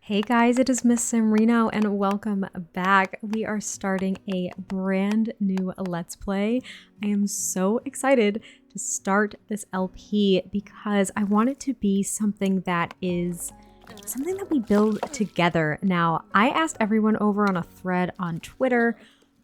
Hey guys, it is MissSimReno and welcome back. We are starting a brand new Let's Play. I am so excited to start this LP because I want it to be something that we build together. Now, I asked everyone over on a thread on Twitter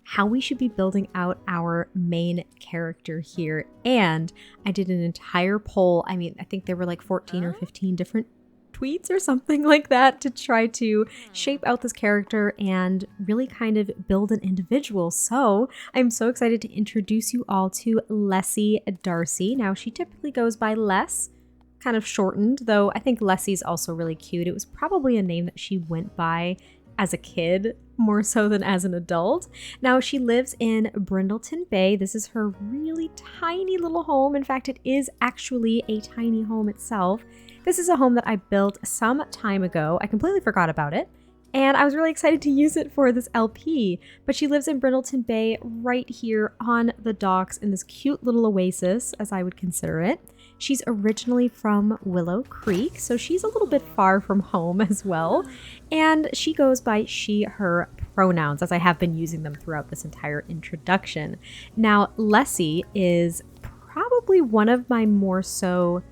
how we should be building out our main character here, and I did an entire poll. I think there were like 14 or 15 different tweets or something like that to try to shape out this character and really kind of build an individual. So I'm so excited to introduce you all to Lessie Darcy. Now, she typically goes by Les, kind of shortened, though I think Lessie's also really cute. It was probably a name that she went by as a kid more so than as an adult. Now, she lives in Brindleton Bay. This is her really tiny little home. In fact, it is actually a tiny home itself. This is a home that I built some time ago. I completely forgot about it, and I was really excited to use it for this LP. But she lives in Brindleton Bay right here on the docks in this cute little oasis, as I would consider it. She's originally from Willow Creek, so she's a little bit far from home as well. And she goes by she, her pronouns, as I have been using them throughout this entire introduction. Now, Lessie is probably one of my more so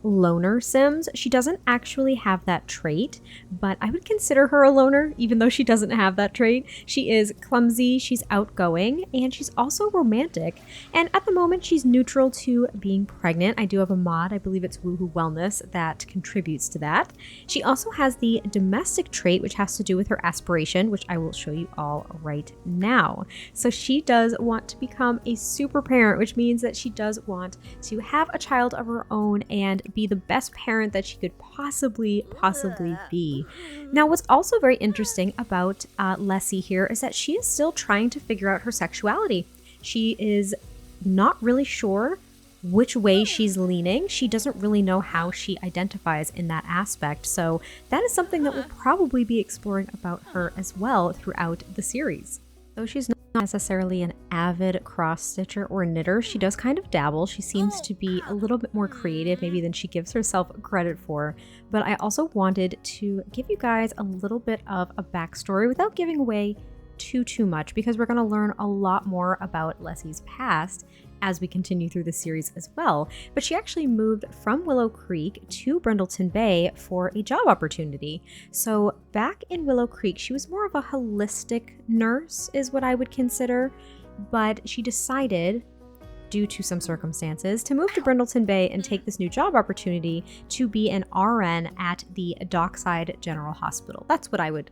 loner Sims. She doesn't actually have that trait, but I would consider her a loner even though she doesn't have that trait. She is clumsy, she's outgoing, and she's also romantic. And at the moment, she's neutral to being pregnant. I do have a mod, I believe it's Woohoo Wellness, that contributes to that. She also has the domestic trait, which has to do with her aspiration, which I will show you all right now. So she does want to become a super parent, which means that she does want to have a child of her own and be the best parent that she could possibly be. Now, what's also very interesting about Lessie here is that she is still trying to figure out her sexuality. She is not really sure which way she's leaning. She doesn't really know how she identifies in that aspect. So that is something that we'll probably be exploring about her as well throughout the series. Though she's not necessarily an avid cross-stitcher or knitter, she does kind of dabble. She seems to be a little bit more creative maybe than she gives herself credit for. But I also wanted to give you guys a little bit of a backstory without giving away too much, because we're going to learn a lot more about Lessie's past as we continue through the series as well. But she actually moved from Willow Creek to Brindleton Bay for a job opportunity. So back in Willow Creek, she was more of a holistic nurse is what I would consider, but she decided, due to some circumstances, to move to Brindleton Bay and take this new job opportunity to be an RN at the Dockside General Hospital. That's what I would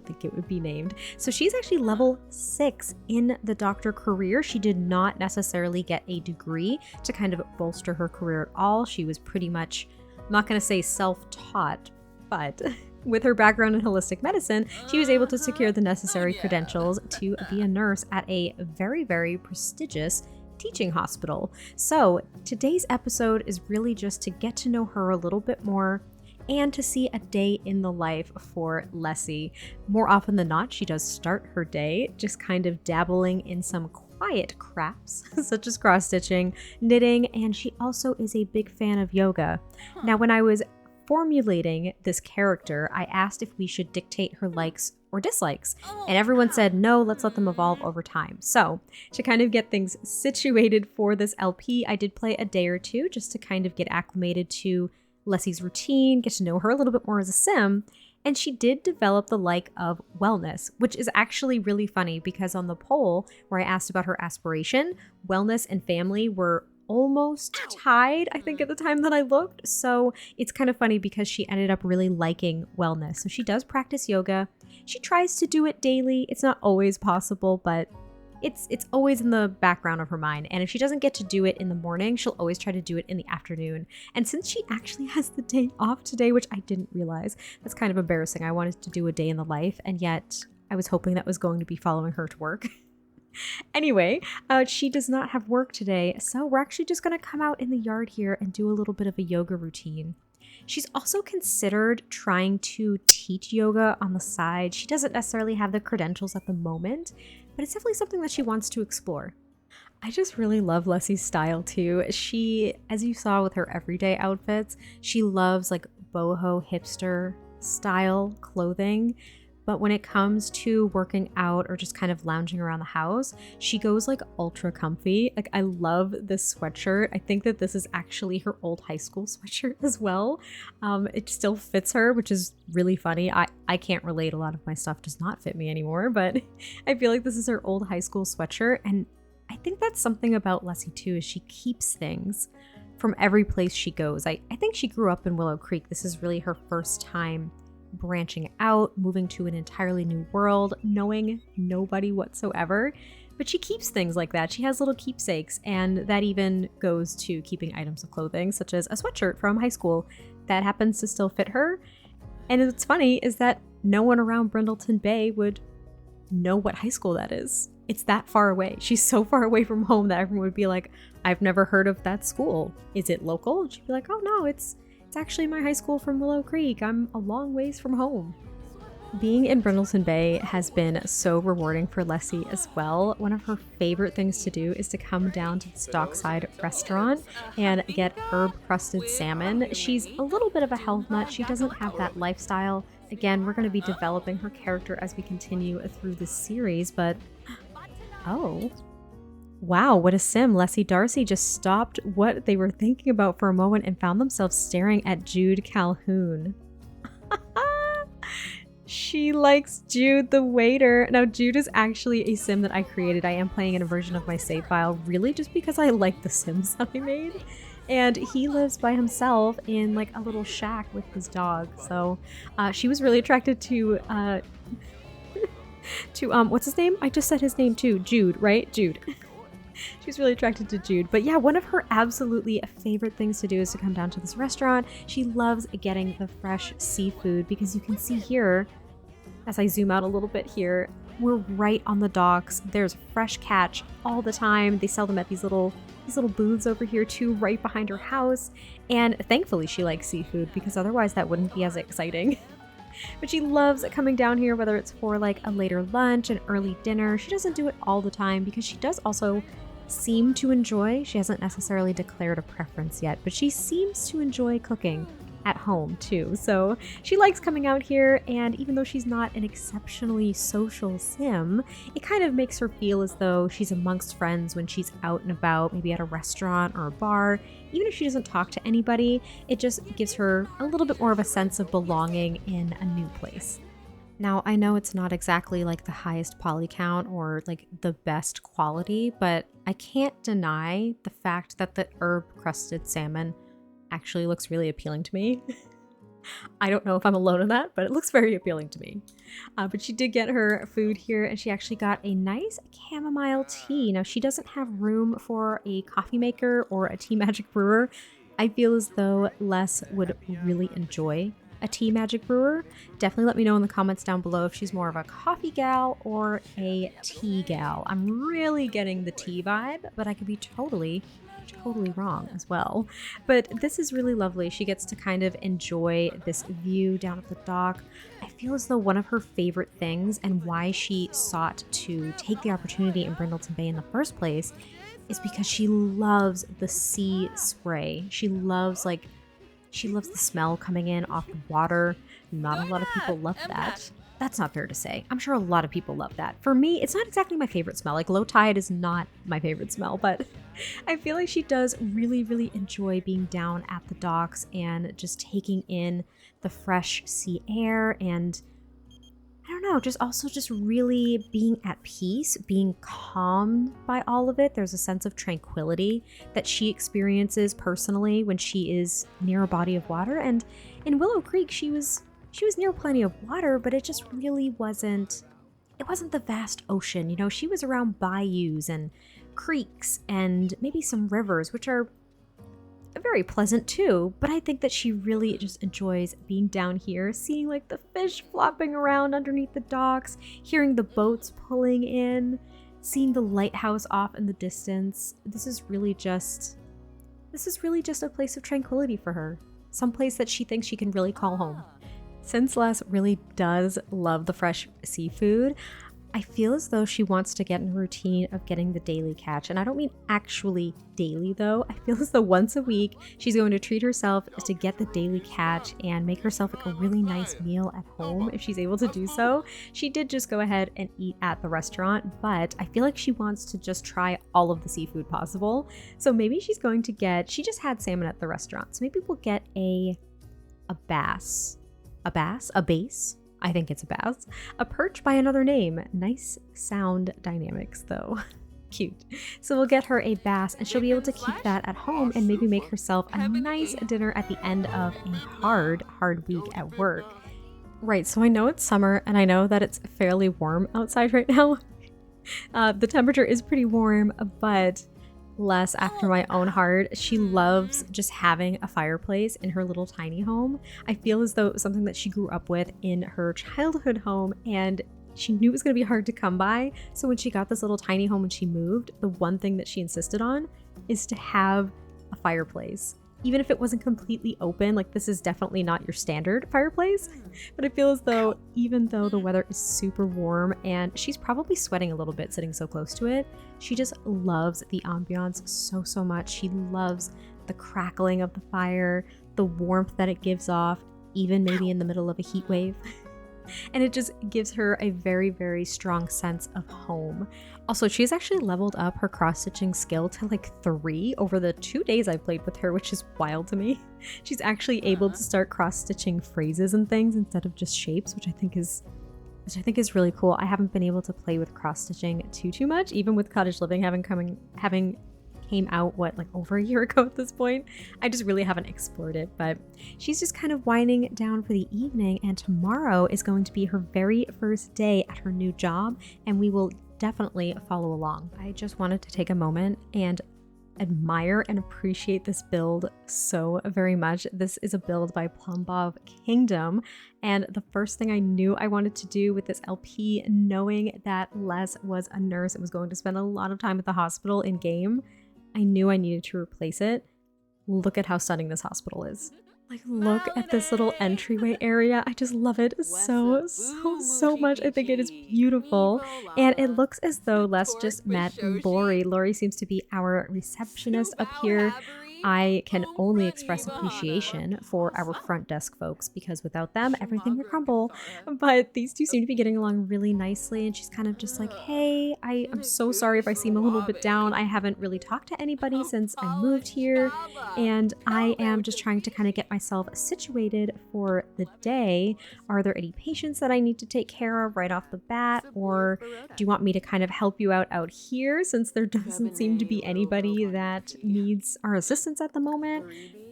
think it would be named. So she's actually level 6 in the doctor career. She did not necessarily get a degree to kind of bolster her career at all. She was pretty much, I'm not going to say self-taught, but with her background in holistic medicine, she was able to secure the necessary credentials to be a nurse at a very, very prestigious teaching hospital. So today's episode is really just to get to know her a little bit more and to see a day in the life for Lessie. More often than not, she does start her day just kind of dabbling in some quiet crafts, such as cross-stitching, knitting, and she also is a big fan of yoga. Now, when I was formulating this character, I asked if we should dictate her likes or dislikes, and everyone said, no, let's let them evolve over time. So to kind of get things situated for this LP, I did play a day or two just to kind of get acclimated to Lessie's routine, get to know her a little bit more as a sim, and she did develop the like of wellness, which is actually really funny because on the poll where I asked about her aspiration, wellness and family were almost tied, I think, at the time that I looked. So it's kind of funny because she ended up really liking wellness. So she does practice yoga. She tries to do it daily. It's not always possible, but it's always in the background of her mind. And if she doesn't get to do it in the morning, she'll always try to do it in the afternoon. And since she actually has the day off today, which I didn't realize, that's kind of embarrassing. I wanted to do a day in the life, and yet I was hoping that was going to be following her to work. Anyway, she does not have work today, so we're actually just going to come out in the yard here and do a little bit of a yoga routine. She's also considered trying to teach yoga on the side. She doesn't necessarily have the credentials at the moment, but it's definitely something that she wants to explore. I just really love Lessie's style too. She, as you saw with her everyday outfits, she loves like boho hipster style clothing. But when it comes to working out or just kind of lounging around the house, she goes like ultra comfy. Like I love this sweatshirt. I think that this is actually her old high school sweatshirt as well. It still fits her, which is really funny. I can't relate. A lot of my stuff does not fit me anymore, but I feel like this is her old high school sweatshirt. And I think that's something about Lessie too, is she keeps things from every place she goes. I think she grew up in Willow Creek. This is really her first time branching out, moving to an entirely new world, knowing nobody whatsoever. But she keeps things like that. She has little keepsakes, and that even goes to keeping items of clothing, such as a sweatshirt from high school that happens to still fit her. And what's funny is that no one around Brindleton Bay would know what high school that is. It's that far away. She's so far away from home that everyone would be like, I've never heard of that school. Is it local? And she'd be like, oh no, it's actually my high school from Willow Creek. I'm a long ways from home. Being in Brindleton Bay has been so rewarding for Lessie as well. One of her favorite things to do is to come down to this Dockside restaurant and get herb-crusted salmon. She's a little bit of a health nut. She doesn't have that lifestyle. Again, we're going to be developing her character as we continue through this series, but oh. Wow, what a sim. Lessie Darcy just stopped what they were thinking about for a moment and found themselves staring at Jude Calhoun. She likes Jude the waiter. Now, Jude is actually a sim that I created. I am playing in a version of my save file, really just because I like the sims that I made. And he lives by himself in like a little shack with his dog. So she was really attracted to what's his name? I just said his name too. Jude, right? Jude. She's really attracted to Jude. But yeah, one of her absolutely favorite things to do is to come down to this restaurant. She loves getting the fresh seafood because you can see here, as I zoom out a little bit here, we're right on the docks. There's fresh catch all the time. They sell them at these little booths over here too, right behind her house. And thankfully she likes seafood because otherwise that wouldn't be as exciting. But she loves coming down here, whether it's for like a later lunch, an early dinner. She doesn't do it all the time because she does also seem to enjoy, she hasn't necessarily declared a preference yet, but she seems to enjoy cooking at home too. So she likes coming out here, and even though she's not an exceptionally social sim, it kind of makes her feel as though she's amongst friends when she's out and about, maybe at a restaurant or a bar. Even if she doesn't talk to anybody, it just gives her a little bit more of a sense of belonging in a new place. Now, I know it's not exactly like the highest poly count or like the best quality, but I can't deny the fact that the herb-crusted salmon actually looks really appealing to me. I don't know if I'm alone in that, but it looks very appealing to me. But she did get her food here, and she actually got a nice chamomile tea. Now, she doesn't have room for a coffee maker or a tea magic brewer. I feel as though Les would really enjoy a tea magic brewer. Definitely let me know in the comments down below if she's more of a coffee gal or a tea gal. I'm really getting the tea vibe, but I could be totally wrong as well. But this is really lovely. She gets to kind of enjoy this view down at the dock. I feel as though one of her favorite things, and why she sought to take the opportunity in Brindleton Bay in the first place, is because she loves the sea spray. She loves the smell coming in off the water. Not a lot of people love that. That's not fair to say. I'm sure a lot of people love that. For me, it's not exactly my favorite smell. Like, low tide is not my favorite smell, but I feel like she does really, really enjoy being down at the docks and just taking in the fresh sea air, and I don't know, just really being at peace, being calmed by all of it. There's a sense of tranquility that she experiences personally when she is near a body of water. And in Willow Creek, she was near plenty of water, but it just really wasn't the vast ocean. You know, she was around bayous and creeks and maybe some rivers, which are very pleasant too, but I think that she really just enjoys being down here, seeing like the fish flopping around underneath the docks, hearing the boats pulling in, seeing the lighthouse off in the distance. This is really just a place of tranquility for her. Some place that she thinks she can really call home. Since Les really does love the fresh seafood, I feel as though she wants to get in a routine of getting the daily catch. And I don't mean actually daily though. I feel as though once a week she's going to treat herself to get the daily catch and make herself like a really nice meal at home if she's able to do so. She did just go ahead and eat at the restaurant, but I feel like she wants to just try all of the seafood possible. So maybe she's going to get, she just had salmon at the restaurant. So maybe we'll get a bass. A bass? I think it's a bass. A perch by another name. Nice sound dynamics though. Cute. So we'll get her a bass and she'll be able to keep that at home and maybe make herself a nice dinner at the end of a hard week at work. Right, so I know it's summer and I know that it's fairly warm outside right now. The temperature is pretty warm, but Les, after my own heart, she loves just having a fireplace in her little tiny home. I feel as though it was something that she grew up with in her childhood home and she knew it was going to be hard to come by. So when she got this little tiny home when she moved, the one thing that she insisted on is to have a fireplace. Even if it wasn't completely open, like this is definitely not your standard fireplace, but I feel as though even though the weather is super warm and she's probably sweating a little bit sitting so close to it, she just loves the ambiance so much. She loves the crackling of the fire, the warmth that it gives off, even maybe in the middle of a heat wave. And it just gives her a very strong sense of home. Also, she's actually leveled up her cross-stitching skill to like 3 over the 2 days I've played with her, which is wild to me. She's actually able to start cross-stitching phrases and things instead of just shapes, which I think is really cool. I haven't been able to play with cross-stitching too much, even with Cottage Living having came out like over a year ago at this point. I just really haven't explored it, but she's just kind of winding down for the evening, and tomorrow is going to be her very first day at her new job, and we will definitely follow along. I just wanted to take a moment and admire and appreciate this build so very much. This is a build by Plumbov Kingdom, and the first thing I knew I wanted to do with this LP, knowing that Les was a nurse and was going to spend a lot of time at the hospital in game, I knew I needed to replace it. Look at how stunning this hospital is. Like, look at this little entryway area. I just love it so much. I think it is beautiful. And it looks as though Les just met Lori. Lori seems to be our receptionist up here. I can only express appreciation for our front desk folks because without them, everything would crumble. But these two seem to be getting along really nicely, and she's kind of just like, hey, I'm so sorry if I seem a little bit down. I haven't really talked to anybody since I moved here, and I am just trying to kind of get myself situated for the day. Are there any patients that I need to take care of right off the bat, or do you want me to kind of help you out here since there doesn't seem to be anybody that needs our assistance at the moment?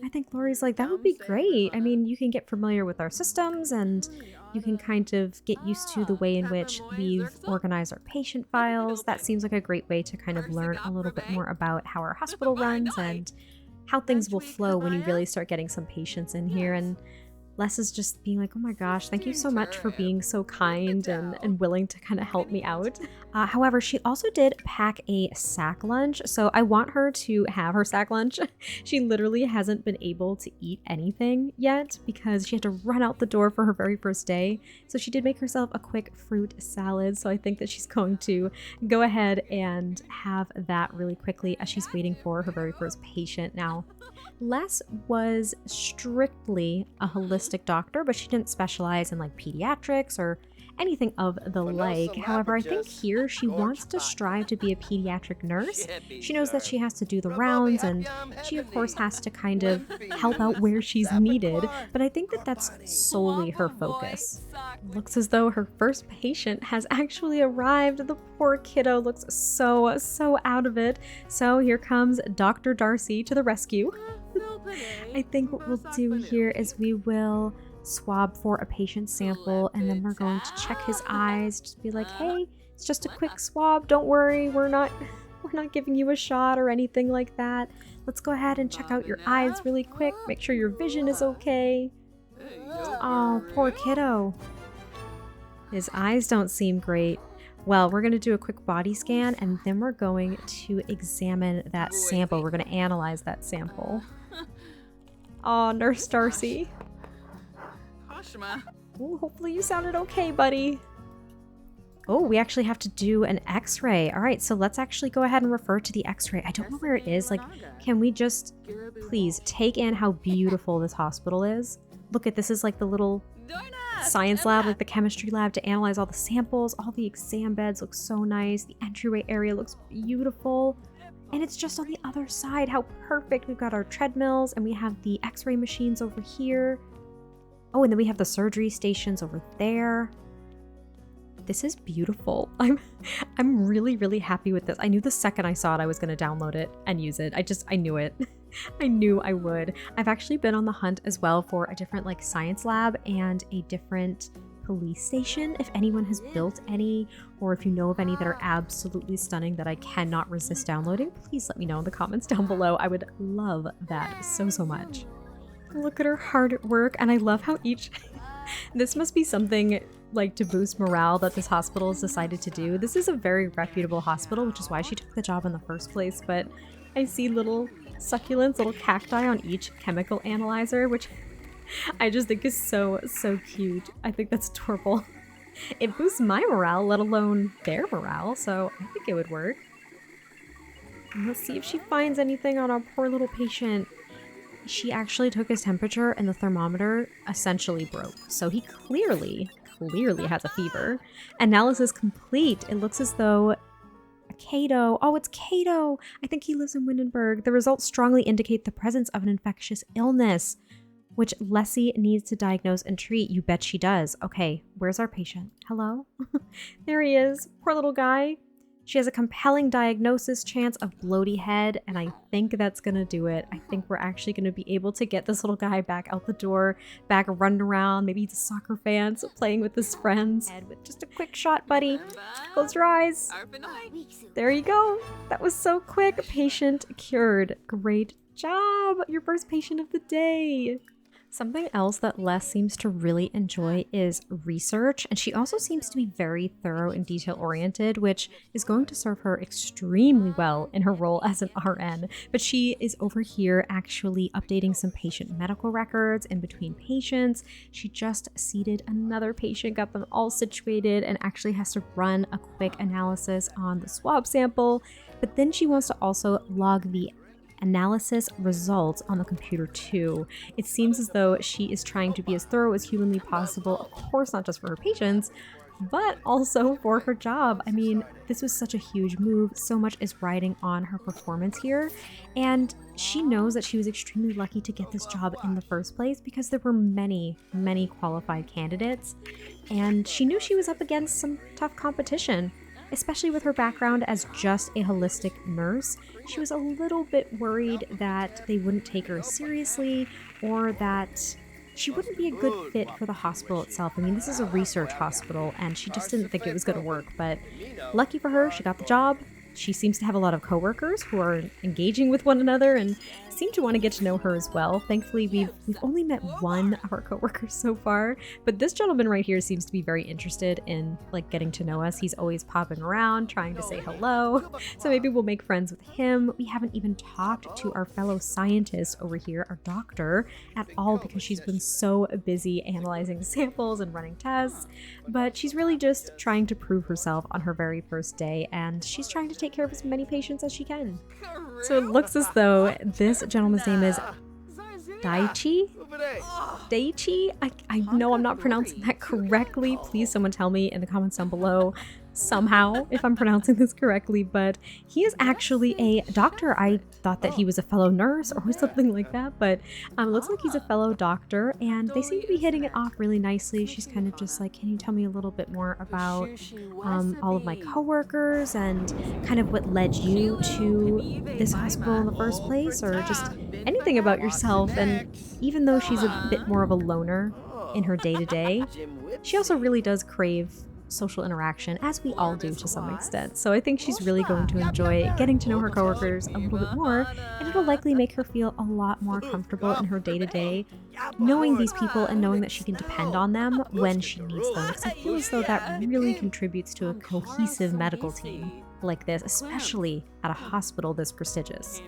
I think Lori's like, that would be great. I mean, you can get familiar with our systems and you can kind of get used to the way in which we've organized our patient files. That seems like a great way to kind of learn a little bit more about how our hospital runs and how things will flow when you really start getting some patients in here. And Les is just being like, oh my gosh, thank you so much for being so kind and willing to kind of help me out. However, she also did pack a sack lunch. So I want her to have her sack lunch. She literally hasn't been able to eat anything yet because she had to run out the door for her very first day. So she did make herself a quick fruit salad. So I think that she's going to go ahead and have that really quickly as she's waiting for her very first patient. Now, Les was strictly a holistic doctor, but she didn't specialize in like pediatrics or anything of the like. However, I think here she wants to strive to be a pediatric nurse. She knows that she has to do the rounds, and she of course has to kind of help out where she's needed, but I think that that's solely her focus. Looks as though her first patient has actually arrived. The poor kiddo looks so out of it. So here comes Dr. Darcy to the rescue. I think what we'll do here is we will swab for a patient sample, and then we're going to check his eyes, just be like, hey, it's just a quick swab, don't worry, we're not giving you a shot or anything like that. Let's go ahead and check out your eyes really quick, make sure your vision is okay. Oh, poor kiddo. His eyes don't seem great. Well, we're going to do a quick body scan, and then we're going to examine that sample. We're going to analyze that sample. Oh, Nurse Darcy. Ooh, hopefully you sounded okay, buddy. Oh, we actually have to do an x-ray. All right, so let's actually go ahead and refer to the x-ray. I don't know where it is. Like, can we just please take in how beautiful this hospital is? Look at this is like the little science lab, like the chemistry lab to analyze all the samples. All the exam beds look so nice. The entryway area looks beautiful. And it's just on the other side. How perfect. We've got our treadmills and we have the x-ray machines over here. Oh, and then we have the surgery stations over there. This is beautiful. I'm really, really happy with this. I knew the second I saw it, I was going to download it and use it. I knew it. I knew I would. I've actually been on the hunt as well for a different like science lab and a different police station. If anyone has built any, or if you know of any that are absolutely stunning that I cannot resist downloading, please let me know in the comments down below. I would love that so much. Look at her hard at work, and I love how each... This must be something like to boost morale that this hospital has decided to do. This is a very reputable hospital, which is why she took the job in the first place, but I see little succulents, little cacti on each chemical analyzer, which I just think is so cute. I think that's adorable. It boosts my morale, let alone their morale, so I think it would work. And let's see if she finds anything on our poor little patient. She actually took his temperature and the thermometer essentially broke. So he clearly has a fever. Analysis complete. It looks as though Cato. Oh, it's Cato. I think he lives in Windenburg. The results strongly indicate the presence of an infectious illness, which Lessie needs to diagnose and treat. You bet she does. Okay, where's our patient? Hello? There he is. Poor little guy. She has a compelling diagnosis, chance of bloaty head, and I think that's gonna do it. I think we're actually gonna be able to get this little guy back out the door, back running around. Maybe he's a soccer fan, so playing with his friends. And with just a quick shot, buddy. Close your eyes. There you go. That was so quick. Patient cured. Great job. Your first patient of the day. Something else that Les seems to really enjoy is research, and she also seems to be very thorough and detail-oriented, which is going to serve her extremely well in her role as an RN. But she is over here actually updating some patient medical records in between patients. She just seated another patient, got them all situated, and actually has to run a quick analysis on the swab sample. But then she wants to also log the analysis results on the computer too. It seems as though she is trying to be as thorough as humanly possible, of course not just for her patients, but also for her job. I mean, this was such a huge move. So much is riding on her performance here, and she knows that she was extremely lucky to get this job in the first place because there were many qualified candidates, and she knew she was up against some tough competition. Especially with her background as just a holistic nurse, she was a little bit worried that they wouldn't take her seriously or that she wouldn't be a good fit for the hospital itself. I mean, this is a research hospital and she just didn't think it was going to work, but lucky for her, she got the job. She seems to have a lot of coworkers who are engaging with one another and seem to want to get to know her as well. Thankfully, we've only met one of our coworkers so far, but this gentleman right here seems to be very interested in like getting to know us. He's always popping around, trying to say hello. So maybe we'll make friends with him. We haven't even talked to our fellow scientist over here, our doctor, at all because she's been so busy analyzing samples and running tests, but she's really just trying to prove herself on her very first day, and she's trying to take care of as many patients as she can. So it looks as though this gentleman's name is Daichi? I know I'm not pronouncing that correctly. Please someone tell me in the comments down below somehow if I'm pronouncing this correctly, but he is actually a doctor. I thought that he was a fellow nurse or something like that, but it looks like he's a fellow doctor, and they seem to be hitting it off really nicely. She's kind of just like, can you tell me a little bit more about all of my coworkers and kind of what led you to this hospital in the first place, or just anything about yourself. And even though she's a bit more of a loner in her day-to-day, she also really does crave social interaction, as we all do to some extent. So I think she's really going to enjoy getting to know her coworkers a little bit more, and it'll likely make her feel a lot more comfortable in her day-to-day, knowing these people and knowing that she can depend on them when she needs them. Because I feel as though that really contributes to a cohesive medical team like this, especially at a hospital this prestigious.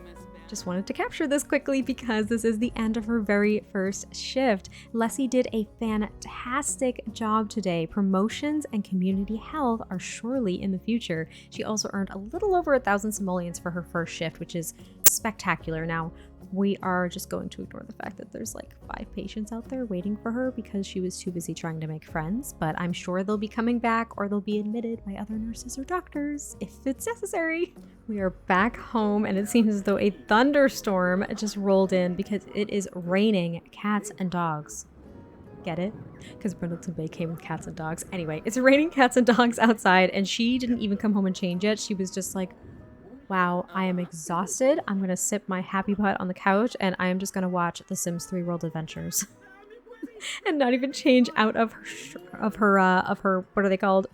Just wanted to capture this quickly because this is the end of her very first shift. Lessie did a fantastic job today. Promotions and community health are surely in the future. She also earned a little over 1,000 simoleons for her first shift, which is spectacular. Now, we are just going to ignore the fact that there's like 5 patients out there waiting for her because she was too busy trying to make friends, but I'm sure they'll be coming back or they'll be admitted by other nurses or doctors if it's necessary. We are back home and it seems as though a thunderstorm just rolled in because it is raining cats and dogs. Get it? Because Brindleton Bay came with cats and dogs. Anyway, it's raining cats and dogs outside and she didn't even come home and change yet. She was just like, wow, I am exhausted. I'm going to sip my happy butt on the couch and I am just going to watch The Sims 3 World Adventures. And not even change out of her, what are they called?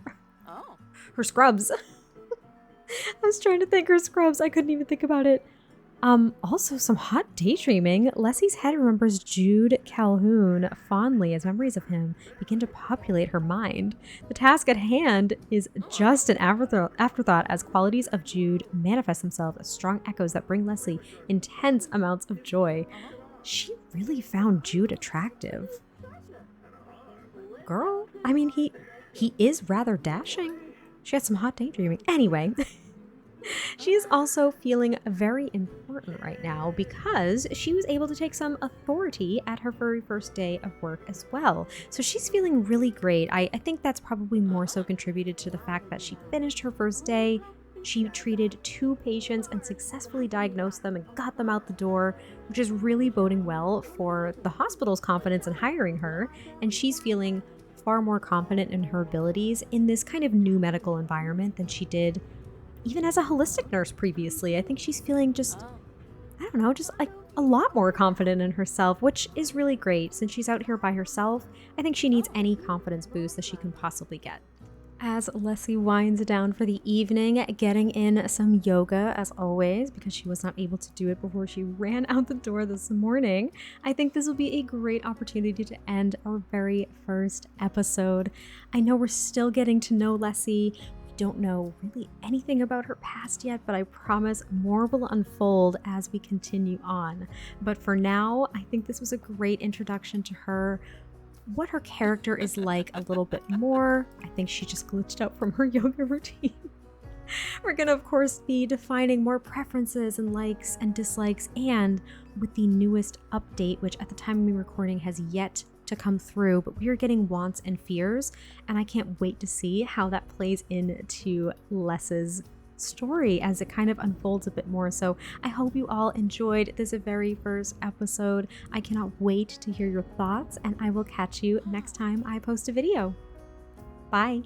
Her scrubs. I was trying to think her scrubs. I couldn't even think about it. Also some hot daydreaming. Lessie's head remembers Jude Calhoun fondly as memories of him begin to populate her mind. The task at hand is just an afterthought as qualities of Jude manifest themselves as strong echoes that bring Leslie intense amounts of joy. She really found Jude attractive. Girl, I mean, he is rather dashing. She had some hot daydreaming. Anyway, she is also feeling very important right now because she was able to take some authority at her very first day of work as well. So she's feeling really great. I think that's probably more so contributed to the fact that she finished her first day. She treated 2 patients and successfully diagnosed them and got them out the door, which is really boding well for the hospital's confidence in hiring her. And she's feeling far more confident in her abilities in this kind of new medical environment than she did even as a holistic nurse previously. I think she's feeling just, I don't know, just like a lot more confident in herself, which is really great. Since she's out here by herself, I think she needs any confidence boost that she can possibly get. As Leslie winds down for the evening, getting in some yoga as always, because she was not able to do it before she ran out the door this morning. I think this will be a great opportunity to end our very first episode. I know we're still getting to know Lessie. We don't know really anything about her past yet, but I promise more will unfold as we continue on. But for now, I think this was a great introduction to her, what her character is like a little bit more. I think she just glitched out from her yoga routine. We're gonna, of course, be defining more preferences and likes and dislikes, and with the newest update, which at the time of me recording has yet to come through, but we are getting wants and fears, and I can't wait to see how that plays into Les's story as it kind of unfolds a bit more. So I hope you all enjoyed this very first episode. I cannot wait to hear your thoughts, and I will catch you next time I post a video. Bye.